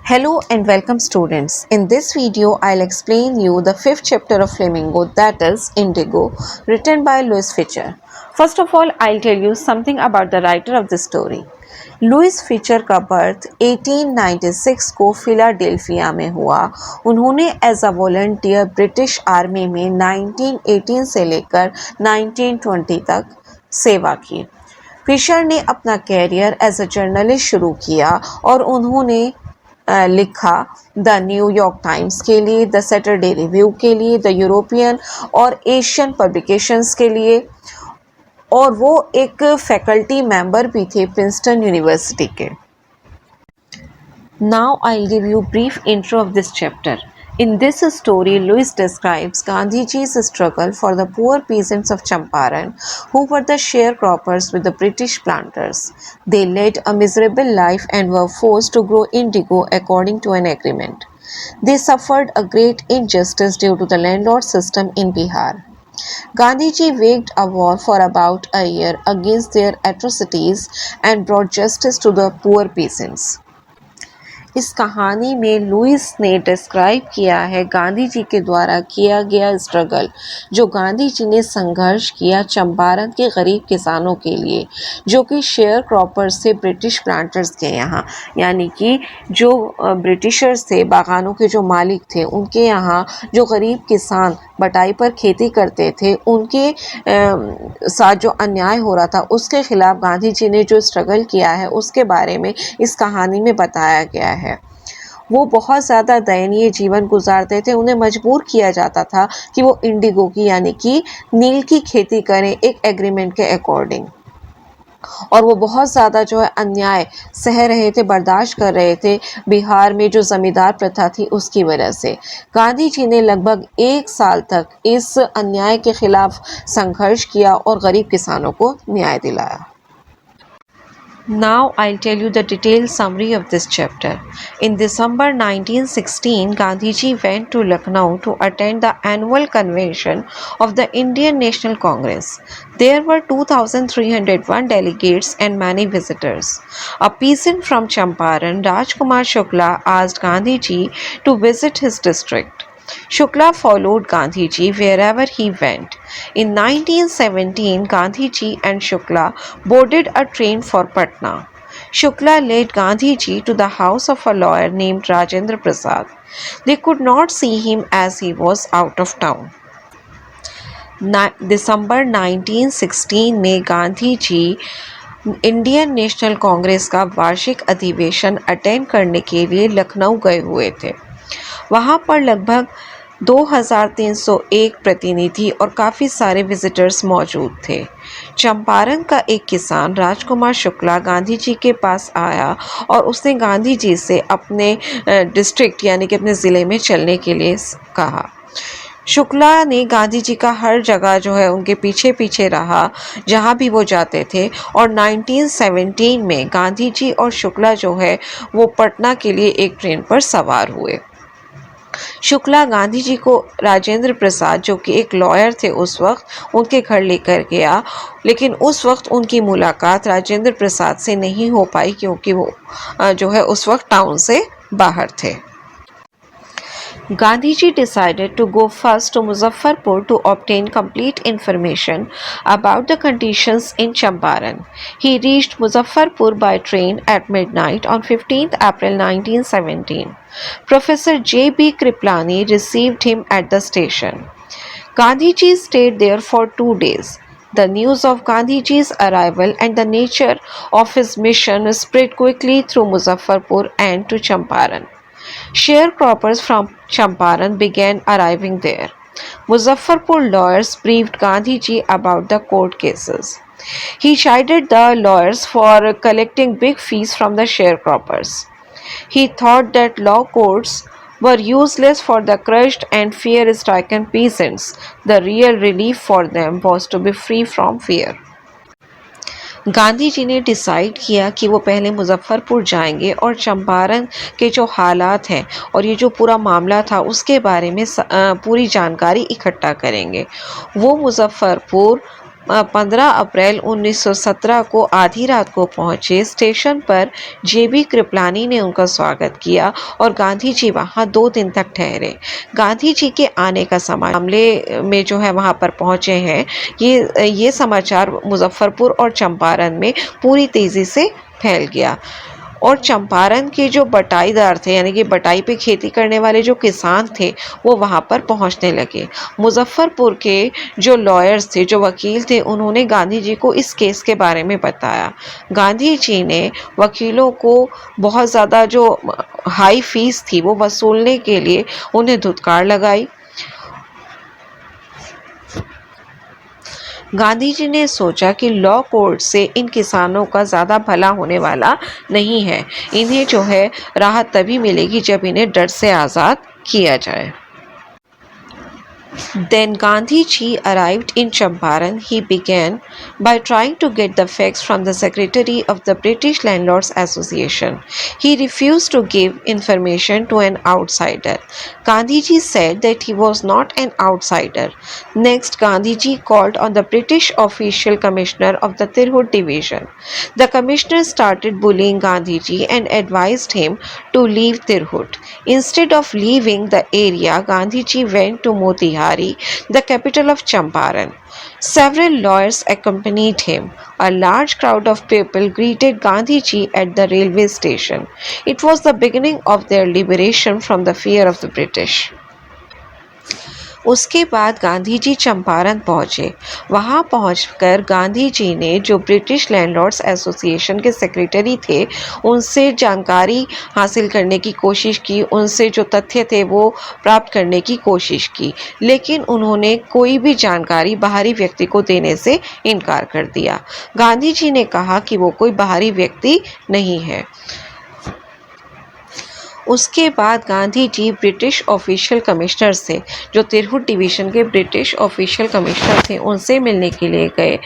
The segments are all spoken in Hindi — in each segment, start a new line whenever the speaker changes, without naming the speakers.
Hello and welcome students. In this video, I'll explain you the fifth chapter of Flamingo, that is Indigo, written by Louis Fisher. First of all, I'll tell you something about the writer of the story. Louis Fischer का बर्थ 1896 को फिलाडेल्फिया में हुआ। उन्होंने as a volunteer British army में 1918 से लेकर 1920 तक सेवा की। फिशर ने अपना कैरियर एज अ जर्नलिस्ट शुरू किया और उन्होंने लिखा द न्यूयॉर्क टाइम्स के लिए, द सैटरडे रिव्यू के लिए, द यूरोपियन और एशियन पब्लिकेशंस के लिए, और वो एक फैकल्टी मेंबर भी थे प्रिंसटन यूनिवर्सिटी के। Now I'll give you brief intro of this chapter. In this story, Louis describes Gandhiji's struggle for the poor peasants of Champaran, who were the sharecroppers with the British planters. They led a miserable life and were forced to grow indigo according to an agreement. They suffered a great injustice due to the landlord system in Bihar. Gandhiji waged a war for about a year against their atrocities and brought justice to the poor peasants. इस कहानी में लुइस ने डिस्क्राइब किया है गांधी जी के द्वारा किया गया स्ट्रगल, जो गांधी जी ने संघर्ष किया चंपारण के गरीब किसानों के लिए, जो कि शेयर क्रॉपर्स थे ब्रिटिश प्लांटर्स के यहाँ, यानी कि जो ब्रिटिशर्स थे, बागानों के जो मालिक थे, उनके यहाँ जो गरीब किसान बटाई पर खेती करते थे, उनके साथ जो अन्याय हो रहा था उसके खिलाफ गांधी जी ने जो स्ट्रगल किया है उसके बारे में इस कहानी में बताया गया है। वो बहुत ज़्यादा दयनीय जीवन गुजारते थे, उन्हें मजबूर किया जाता था कि वो इंडिगो की यानी कि नील की खेती करें एक एग्रीमेंट के अकॉर्डिंग, और वो बहुत ज़्यादा जो है अन्याय सह रहे थे, बर्दाश्त कर रहे थे बिहार में जो ज़मींदार प्रथा थी उसकी वजह से। गांधी जी ने लगभग 1 साल तक इस अन्याय के खिलाफ संघर्ष किया और गरीब किसानों को न्याय दिलाया। Now I'll tell you the detailed summary of this chapter. In December 1916, Gandhiji went to Lucknow to attend the annual convention of the Indian National Congress. There were 2,301 delegates and many visitors. A peasant from Champaran, Rajkumar Shukla, asked Gandhiji to visit his district. Shukla followed Gandhiji wherever he went. In 1917, Gandhiji and Shukla boarded a train for Patna. Shukla led Gandhiji to the house of a lawyer named Rajendra Prasad. They could not see him as he was out of town. दिसंबर 1916 में गांधी जी इंडियन नेशनल कांग्रेस का वार्षिक अधिवेशन अटेंड करने के लिए लखनऊ गए हुए थे। वहाँ पर लगभग 2301 प्रतिनिधि और काफ़ी सारे विजिटर्स मौजूद थे। चंपारण का एक किसान राजकुमार शुक्ला गांधी जी के पास आया और उसने गांधी जी से अपने डिस्ट्रिक्ट यानी कि अपने ज़िले में चलने के लिए कहा। शुक्ला ने गांधी जी का हर जगह जो है उनके पीछे पीछे रहा जहाँ भी वो जाते थे, और 1917 में गांधी जी और शुक्ला जो है वो पटना के लिए एक ट्रेन पर सवार हुए। शुक्ला गांधी जी को राजेंद्र प्रसाद, जो कि एक लॉयर थे उस वक्त, उनके घर लेकर गया, लेकिन उस वक्त उनकी मुलाकात राजेंद्र प्रसाद से नहीं हो पाई क्योंकि वो जो है उस वक्त टाउन से बाहर थे। Gandhiji decided to go first to Muzaffarpur to obtain complete information about the conditions in Champaran. He reached Muzaffarpur by train at midnight on 15th April 1917. Professor J.B. Kriplani received him at the station. Gandhiji stayed there for 2 days. The news of Gandhiji's arrival and the nature of his mission spread quickly through Muzaffarpur and to Champaran. Sharecroppers from Champaran began arriving there. Muzaffarpur lawyers briefed Gandhiji about the court cases. He chided the lawyers for collecting big fees from the sharecroppers. He thought that law courts were useless for the crushed and fear-stricken peasants. The real relief for them was to be free from fear. Gandhi ji ने डिसाइड किया कि वो पहले मुजफ्फरपुर जाएंगे और चंपारण के जो हालात हैं और ये जो पूरा मामला था उसके बारे में पूरी जानकारी इकट्ठा करेंगे। वो मुजफ्फरपुर 15 अप्रैल 1917 को आधी रात को पहुंचे। स्टेशन पर जेबी कृपलानी ने उनका स्वागत किया और गांधी जी वहां 2 दिन तक ठहरे। गांधी जी के आने का मामले में जो है वहां पर पहुंचे हैं, ये समाचार मुजफ्फरपुर और चंपारण में पूरी तेजी से फैल गया और चंपारण के जो बटाईदार थे, यानी कि बटाई पे खेती करने वाले जो किसान थे, वो वहाँ पर पहुँचने लगे। मुजफ्फरपुर के जो लॉयर्स थे, जो वकील थे, उन्होंने गांधी जी को इस केस के बारे में बताया। गांधी जी ने वकीलों को बहुत ज़्यादा जो हाई फीस थी वो वसूलने के लिए उन्हें धुतकार लगाई। गांधी जी ने सोचा कि लॉ कोर्ट से इन किसानों का ज़्यादा भला होने वाला नहीं है। इन्हें जो है राहत तभी मिलेगी जब इन्हें डर से आज़ाद किया जाए। Then Gandhiji arrived in Champaran. He began by trying to get the facts from the secretary of the British Landlords Association. He refused to give information to an outsider. Gandhiji said that he was not an outsider. Next, Gandhiji called on the British official commissioner of the Tirhut division. The commissioner started bullying Gandhiji and advised him to leave Tirhut. Instead of leaving the area, Gandhiji went to Motihari, the capital of Champaran. Several lawyers accompanied him. A large crowd of people greeted Gandhiji at the railway station. It was the beginning of their liberation from the fear of the British. उसके बाद गांधी जी चंपारण पहुँचे। वहाँ पहुँचकर गांधी जी ने जो ब्रिटिश लैंडलॉर्ड्स एसोसिएशन के सेक्रेटरी थे उनसे जानकारी हासिल करने की कोशिश की, उनसे जो तथ्य थे वो प्राप्त करने की कोशिश की, लेकिन उन्होंने कोई भी जानकारी बाहरी व्यक्ति को देने से इनकार कर दिया। गांधी जी ने कहा कि वो कोई बाहरी व्यक्ति नहीं है। उसके बाद Gandhi ji British official commissioner से, जो तिरहुत डिवीज़न के ब्रिटिश ऑफिशियल कमिश्नर थे, उनसे मिलने के लिए गए।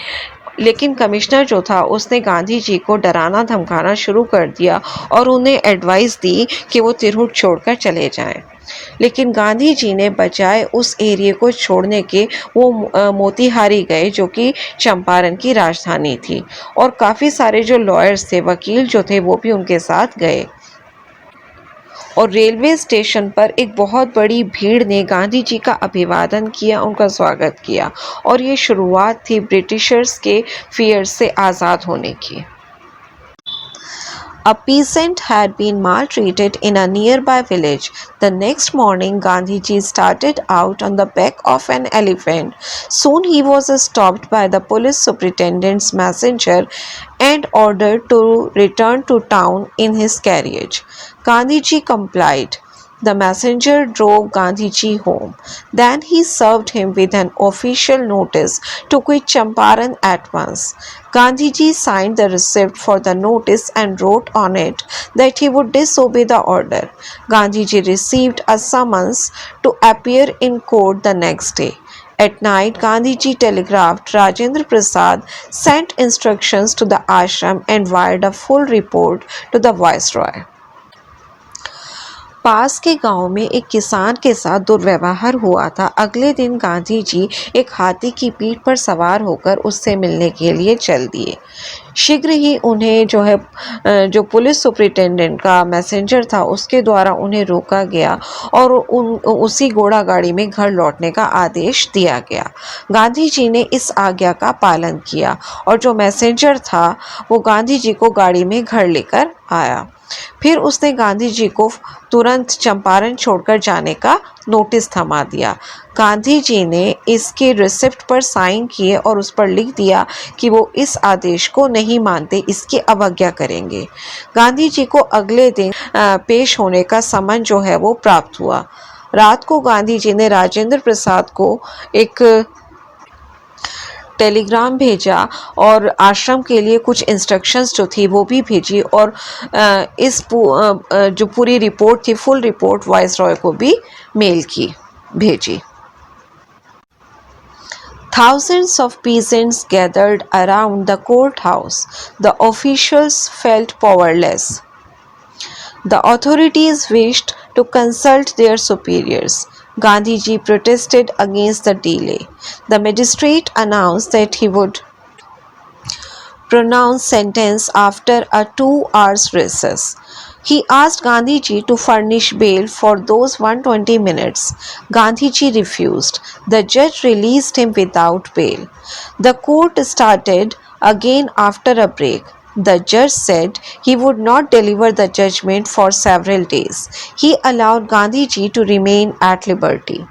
लेकिन कमिश्नर जो था उसने गांधी जी को डराना धमकाना शुरू कर दिया और उन्हें एडवाइस दी कि वो तिरहुत छोड़कर चले जाएं। लेकिन गांधी जी ने बजाय उस एरिया को छोड़ने के वो मोतीहारी गए, जो कि चंपारण की राजधानी थी, और काफ़ी सारे जो लॉयर्स थे, वकील जो थे, वो भी उनके साथ गए। और रेलवे स्टेशन पर एक बहुत बड़ी भीड़ ने गांधी जी का अभिवादन किया, उनका स्वागत किया, और ये शुरुआत थी ब्रिटिशर्स के फियर से आज़ाद होने की। A peasant had been maltreated in a nearby village. The next morning, Gandhiji started out on the back of an elephant. Soon he was stopped by the police superintendent's messenger and ordered to return to town in his carriage. Gandhiji complied. The messenger drove Gandhiji home. Then he served him with an official notice to quit Champaran at once. Gandhiji signed the receipt for the notice and wrote on it that he would disobey the order. Gandhiji received a summons to appear in court the next day. At night, Gandhiji telegraphed Rajendra Prasad, sent instructions to the ashram and wired a full report to the viceroy. पास के गांव में एक किसान के साथ दुर्व्यवहार हुआ था। अगले दिन गांधी जी एक हाथी की पीठ पर सवार होकर उससे मिलने के लिए चल दिए। शीघ्र ही उन्हें जो पुलिस सुपरिटेंडेंट का मैसेंजर था उसके द्वारा उन्हें रोका गया और उसी घोड़ा गाड़ी में घर लौटने का आदेश दिया गया। गांधी जी ने इस आज्ञा का पालन किया और जो मैसेंजर था वो गांधी जी को गाड़ी में घर लेकर आया। फिर उसने गांधी जी को तुरंत चंपारण छोड़कर जाने का नोटिस थमा दिया। गांधी जी ने इसके रिसिप्ट पर साइन किए और उस पर लिख दिया कि वो इस आदेश को नहीं मानते, इसकी अवज्ञा करेंगे। गांधी जी को अगले दिन पेश होने का समन जो है वो प्राप्त हुआ। रात को गांधी जी ने राजेंद्र प्रसाद को एक टेलीग्राम भेजा और आश्रम के लिए कुछ इंस्ट्रक्शंस जो थी वो भी भेजी और जो पूरी रिपोर्ट थी, फुल रिपोर्ट वाइसरॉय को भी मेल की भेजी। Thousands of peasants gathered around the courthouse. The officials felt powerless. The authorities wished to consult their superiors. Gandhiji protested against the delay. The magistrate announced that he would pronounce sentence after a 2 hours recess. He asked Gandhiji to furnish bail for those 120 minutes. Gandhiji refused. The judge released him without bail. The court started again after a break. The judge said he would not deliver the judgment for several days. He allowed Gandhiji to remain at liberty.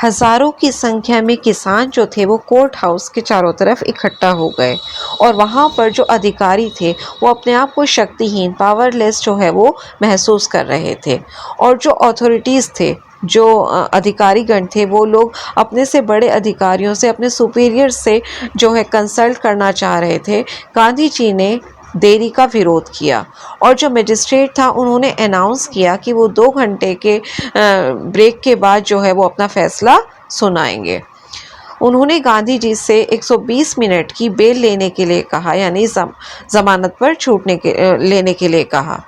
हज़ारों की संख्या में किसान जो थे वो कोर्ट हाउस के चारों तरफ इकट्ठा हो गए और वहाँ पर जो अधिकारी थे वो अपने आप को शक्तिहीन पावरलेस जो है वो महसूस कर रहे थे और जो अथॉरिटीज़ थे जो अधिकारीगण थे वो लोग अपने से बड़े अधिकारियों से अपने सुपीरियर से जो है कंसल्ट करना चाह रहे थे। गांधी जी ने देरी का विरोध किया और जो मजिस्ट्रेट था उन्होंने अनाउंस किया कि वो 2 घंटे के ब्रेक के बाद जो है वो अपना फैसला सुनाएंगे। उन्होंने गांधी जी से 120 मिनट की बेल लेने के लिए कहा, यानी ज़मानत पर छूटने के लेने के लिए कहा।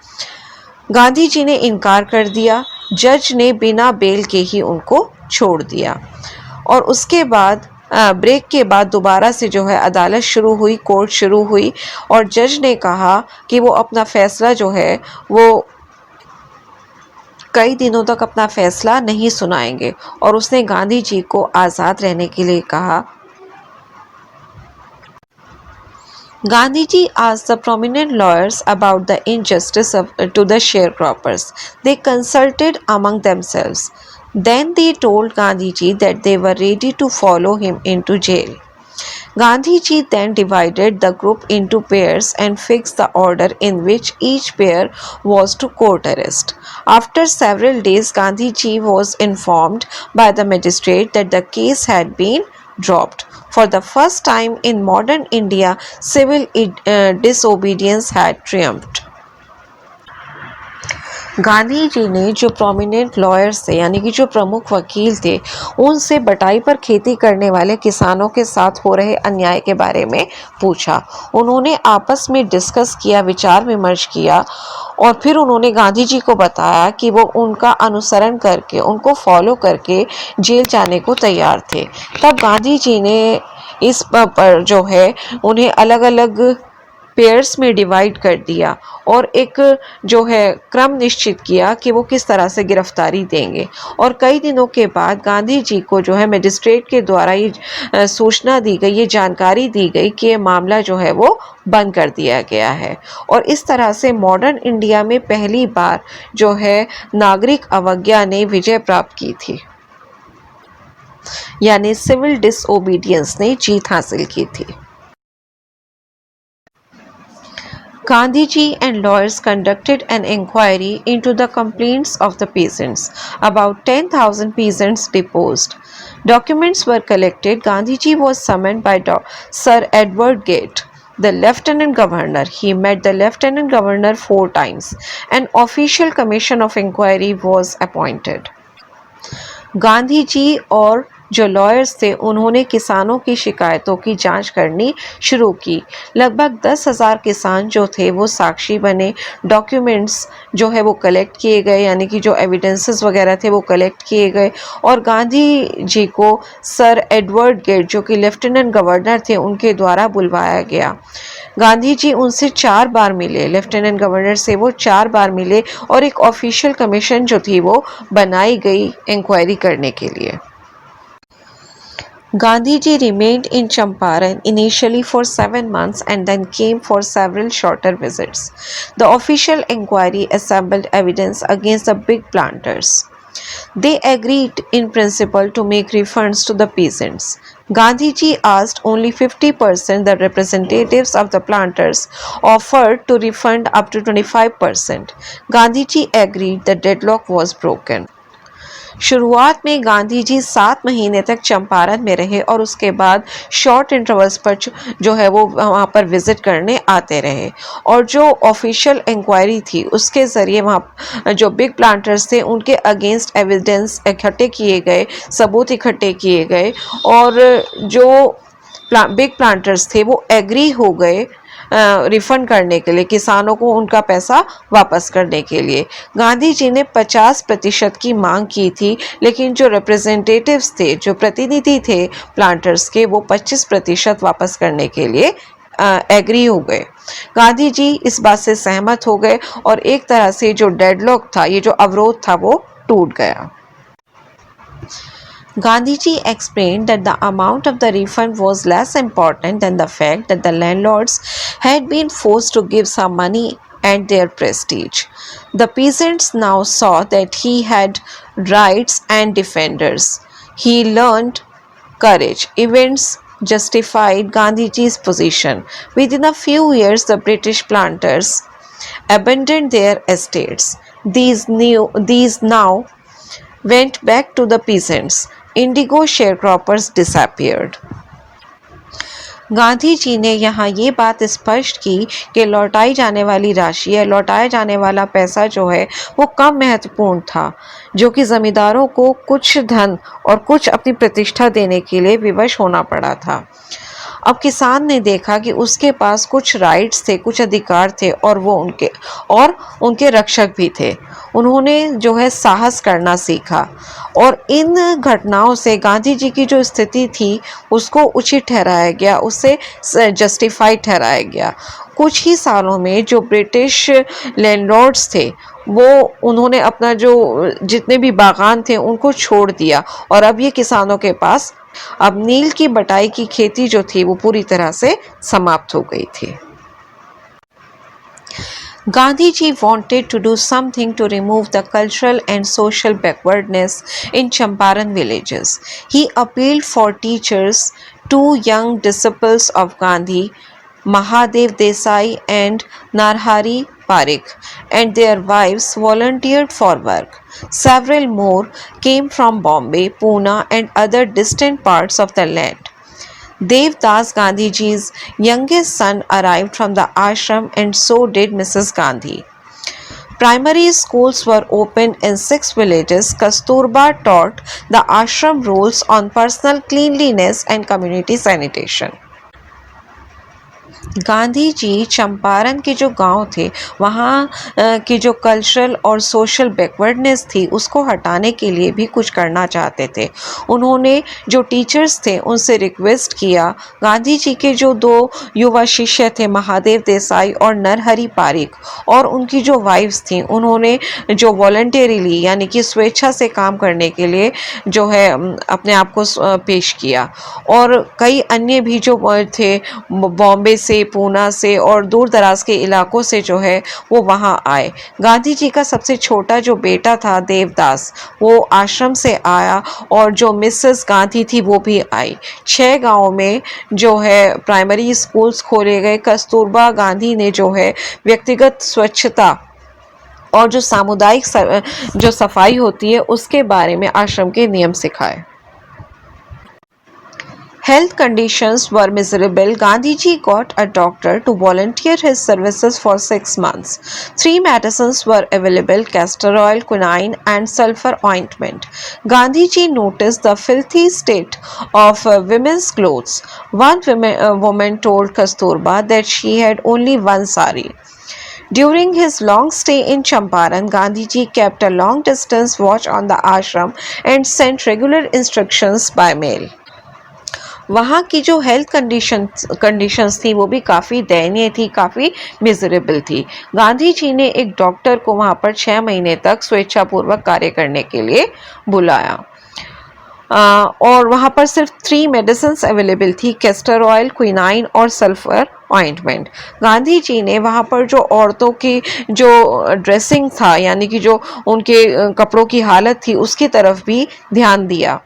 गांधी जी ने इनकार कर दिया। जज ने बिना बेल के ही उनको छोड़ दिया और उसके बाद ब्रेक के बाद दोबारा से जो है अदालत शुरू हुई, कोर्ट शुरू हुई और जज ने कहा कि वो अपना फ़ैसला जो है वो कई दिनों तक अपना फ़ैसला नहीं सुनाएंगे और उसने गांधी जी को आज़ाद रहने के लिए कहा। Gandhiji asked the prominent lawyers about the injustice to the sharecroppers. They consulted among themselves. Then they told Gandhiji that they were ready to follow him into jail. Gandhiji then divided the group into pairs and fixed the order in which each pair was to court arrest. After several days, Gandhiji was informed by the magistrate that the case had been dropped. For the first time in modern India, civil disobedience had triumphed. Gandhi ji ने जो प्रोमिनेंट लॉयर्स थे यानी कि जो प्रमुख वकील थे उनसे बटाई पर खेती करने वाले किसानों के साथ हो रहे अन्याय के बारे में पूछा। उन्होंने आपस में डिस्कस किया, विचार विमर्श किया और फिर उन्होंने गांधी जी को बताया कि वो उनका अनुसरण करके, उनको फॉलो करके जेल जाने को तैयार थे। तब गांधी जी ने इस पर जो है उन्हें अलग अलग पेयर्स में डिवाइड कर दिया और एक जो है क्रम निश्चित किया कि वो किस तरह से गिरफ्तारी देंगे और कई दिनों के बाद गांधी जी को जो है मजिस्ट्रेट के द्वारा ये सूचना दी गई, ये जानकारी दी गई कि ये मामला जो है वो बंद कर दिया गया है और इस तरह से मॉडर्न इंडिया में पहली बार जो है नागरिक अवज्ञा ने विजय प्राप्त की थी, यानी सिविल डिसओबीडियंस ने जीत हासिल की थी। Gandhiji and lawyers conducted an inquiry into the complaints of the peasants. About 10,000 peasants deposed. Documents were collected. Gandhiji was summoned by Sir Edward Gate, the Lieutenant Governor. He met the Lieutenant Governor 4 times. An official commission of inquiry was appointed. Gandhi और जो लॉयर्स थे उन्होंने किसानों की शिकायतों की जांच करनी शुरू की। लगभग 10,000 किसान जो थे वो साक्षी बने। डॉक्यूमेंट्स जो है वो कलेक्ट किए गए, यानी कि जो एविडेंसेस वगैरह थे वो कलेक्ट किए गए और गांधी जी को सर एडवर्ड गेट जो कि लेफ्टिनेंट गवर्नर थे उनके द्वारा बुलवाया गया। गांधी जी उनसे 4 बार मिले, लेफ्टिनेंट गवर्नर से वो 4 बार मिले और एक ऑफिशियल कमीशन जो थी वो बनाई गई इंक्वायरी करने के लिए। Gandhiji remained in Champaran initially for 7 months and then came for several shorter visits. The official inquiry assembled evidence against the big planters. They agreed in principle to make refunds to the peasants. Gandhiji asked only 50%. The representatives of the planters offered to refund up to 25%. Gandhiji agreed. The deadlock was broken. शुरुआत में गांधी जी 7 महीने तक चंपारण में रहे और उसके बाद शॉर्ट इंटरवल्स पर जो है वो वहाँ पर विज़िट करने आते रहे और जो ऑफिशियल इंक्वायरी थी उसके ज़रिए वहाँ जो बिग प्लांटर्स थे उनके अगेंस्ट एविडेंस इकट्ठे किए गए, सबूत इकट्ठे किए गए और जो बिग प्लांटर्स थे वो एग्री हो गए रिफंड करने के लिए, किसानों को उनका पैसा वापस करने के लिए। गांधी जी ने 50% की मांग की थी, लेकिन जो रिप्रेजेंटेटिव्स थे, जो प्रतिनिधि थे प्लांटर्स के, वो 25% वापस करने के लिए एग्री हो गए। गांधी जी इस बात से सहमत हो गए और एक तरह से जो डेडलॉक था, ये जो अवरोध था, वो टूट गया। Gandhiji explained that the amount of the refund was less important than the fact that the landlords had been forced to give some money and their prestige. The peasants now saw that he had rights and defenders. He learned courage. Events justified Gandhiji's position. Within a few years, the British planters abandoned their estates. These now went back to the peasants. Indigo sharecroppers disappeared. Gandhi ji ने यहाँ ये बात स्पष्ट की कि लौटाई जाने वाली राशि या लौटाया जाने वाला पैसा जो है वो कम महत्वपूर्ण था, जो कि ज़मींदारों को कुछ धन और कुछ अपनी प्रतिष्ठा देने के लिए विवश होना पड़ा था। अब किसान ने देखा कि उसके पास कुछ राइट्स थे, कुछ अधिकार थे और वो उनके रक्षक भी थे। उन्होंने जो है साहस करना सीखा और इन घटनाओं से गांधी जी की जो स्थिति थी उसको उचित ठहराया गया, उससे जस्टिफाइड ठहराया गया। कुछ ही सालों में जो ब्रिटिश लैंडलॉर्ड्स थे वो उन्होंने अपना जो जितने भी बागान थे उनको छोड़ दिया और अब ये किसानों के पास अब नील की बटाई की खेती जो थी वो पूरी तरह से समाप्त हो गई थी। Gandhiji wanted to do something to remove the cultural and social backwardness in Champaran villages. He appealed for teachers, two young disciples of Gandhi, Mahadev Desai and Narhari Parikh, and their wives volunteered for work. Several more came from Bombay, Pune, and other distant parts of the land. Devdas, Gandhiji's youngest son, arrived from the ashram, and so did Mrs. Gandhi. Primary schools were opened in 6 villages. Kasturba taught the ashram rules on personal cleanliness and community sanitation. Gandhi ji Champaran के जो गांव थे वहाँ की जो कल्चरल और सोशल बैकवर्डनेस थी उसको हटाने के लिए भी कुछ करना चाहते थे। उन्होंने जो टीचर्स थे उनसे रिक्वेस्ट किया। गांधी जी के जो 2 युवा शिष्य थे, महादेव देसाई और नरहरि पारिक, और उनकी जो वाइफ्स थी, उन्होंने जो वॉलंटियरली यानी कि स्वेच्छा से काम करने के लिए जो है अपने आप को पेश किया। और कई अन्य भी जो थे बॉम्बे से, पूना से और दूर दराज के इलाकों से जो है वो वहाँ आए। गांधी जी का सबसे छोटा जो बेटा था देवदास, वो आश्रम से आया और जो मिसेस गांधी थी वो भी आई। 6 गांवों में जो है प्राइमरी स्कूल्स खोले गए। कस्तूरबा गांधी ने जो है व्यक्तिगत स्वच्छता और जो सामुदायिक जो सफाई होती है उसके बारे में आश्रम के नियम सिखाए। Health conditions were miserable. Gandhiji got a doctor to volunteer his services for 6 months. 3 medicines were available: castor oil, quinine, and sulfur ointment. Gandhiji noticed the filthy state of women's clothes. One woman told Kasturba that she had only one sari. During his long stay in Champaran, Gandhiji kept a long distance watch on the ashram and sent regular instructions by mail. वहाँ की जो हेल्थ कंडीशंस थी वो भी काफ़ी दयनीय थी, काफ़ी मिजरेबल थी। गांधी जी ने एक डॉक्टर को वहाँ पर 6 महीने तक स्वेच्छापूर्वक कार्य करने के लिए बुलाया और वहाँ पर सिर्फ 3 मेडिसिन अवेलेबल थी: कैस्टर ऑयल, क्विनाइन और सल्फर ऑइंटमेंट। गांधी जी ने वहाँ पर जो औरतों की जो ड्रेसिंग था यानी कि जो उनके कपड़ों की हालत थी उसकी तरफ भी ध्यान दिया।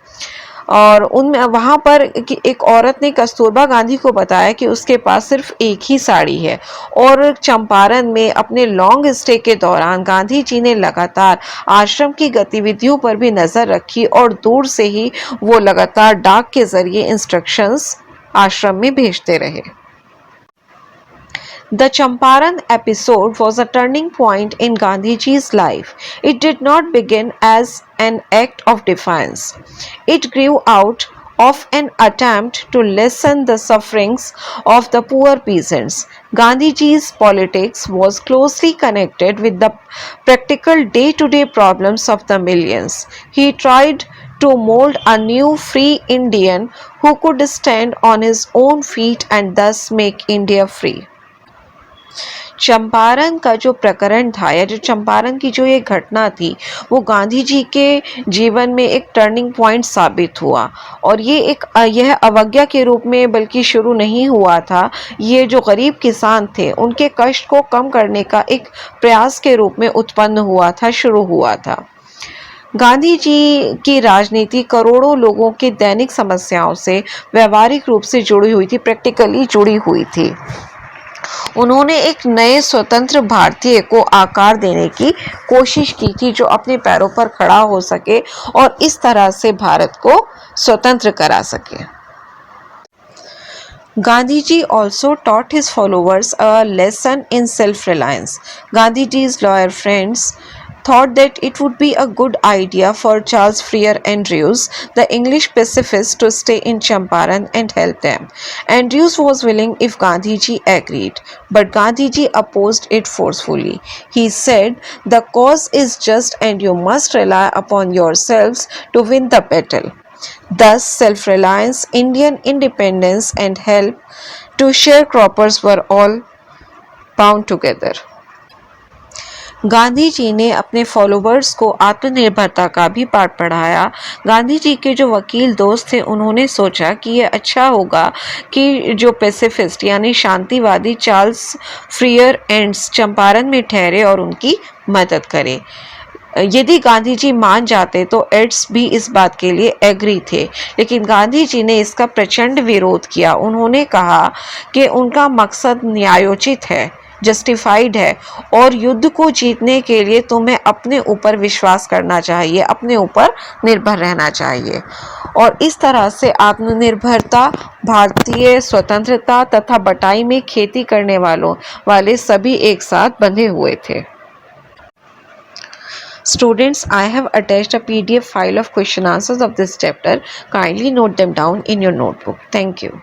और उनमें वहाँ पर एक औरत ने कस्तूरबा गांधी को बताया कि उसके पास सिर्फ एक ही साड़ी है। और चंपारण में अपने लॉन्ग स्टे के दौरान गांधी जी ने लगातार आश्रम की गतिविधियों पर भी नज़र रखी और दूर से ही वो लगातार डाक के ज़रिए इंस्ट्रक्शंस आश्रम में भेजते रहे। The Champaran episode was a turning point in Gandhiji's life. It did not begin as an act of defiance. It grew out of an attempt to lessen the sufferings of the poor peasants. Gandhiji's politics was closely connected with the practical day-to-day problems of the millions. He tried to mold a new free Indian who could stand on his own feet and thus make India free. Champaran का जो प्रकरण था या जो चंपारण की जो ये घटना थी वो गांधी जी के जीवन में एक टर्निंग पॉइंट साबित हुआ और यह अवज्ञा के रूप में बल्कि शुरू नहीं हुआ था। ये जो गरीब किसान थे उनके कष्ट को कम करने का एक प्रयास के रूप में उत्पन्न हुआ था, शुरू हुआ था। गांधी जी की राजनीति करोड़ों लोगों के दैनिक समस्याओं से व्यवहारिक रूप से जुड़ी हुई थी, प्रैक्टिकली जुड़ी हुई थी। उन्होंने एक नए स्वतंत्र भारतीय को आकार देने की कोशिश की थी जो अपने पैरों पर खड़ा हो सके और इस तरह से भारत को स्वतंत्र करा सके। Gandhiji also taught his followers a lesson in self-reliance. Gandhiji's lawyer friends thought that it would be a good idea for Charles Freer Andrews, the English pacifist, to stay in Champaran and help them. Andrews was willing if Gandhiji agreed, but Gandhiji opposed it forcefully. He said, "The cause is just and you must rely upon yourselves to win the battle." Thus, self-reliance, Indian independence and help to sharecroppers were all bound together. Gandhi ji ने अपने फॉलोवर्स को आत्मनिर्भरता का भी पाठ पढ़ाया। गांधी जी के जो वकील दोस्त थे उन्होंने सोचा कि ये अच्छा होगा कि जो पैसिफिस्ट यानी शांतिवादी चार्ल्स फ्रियर एंड्स चंपारण में ठहरे और उनकी मदद करे। यदि गांधी जी मान जाते तो एड्स भी इस बात के लिए एग्री थे, लेकिन गांधी जी ने इसका प्रचंड विरोध किया। उन्होंने कहा कि उनका मकसद न्यायोचित है, जस्टिफाइड है और युद्ध को जीतने के लिए तुम्हें अपने ऊपर विश्वास करना चाहिए, अपने ऊपर निर्भर रहना चाहिए। और इस तरह से आत्मनिर्भरता, भारतीय स्वतंत्रता तथा बटाई में खेती करने वाले सभी एक साथ बंधे हुए थे। Students, I have attached a PDF file of question answers of this chapter. Kindly note them down in your notebook. Thank you.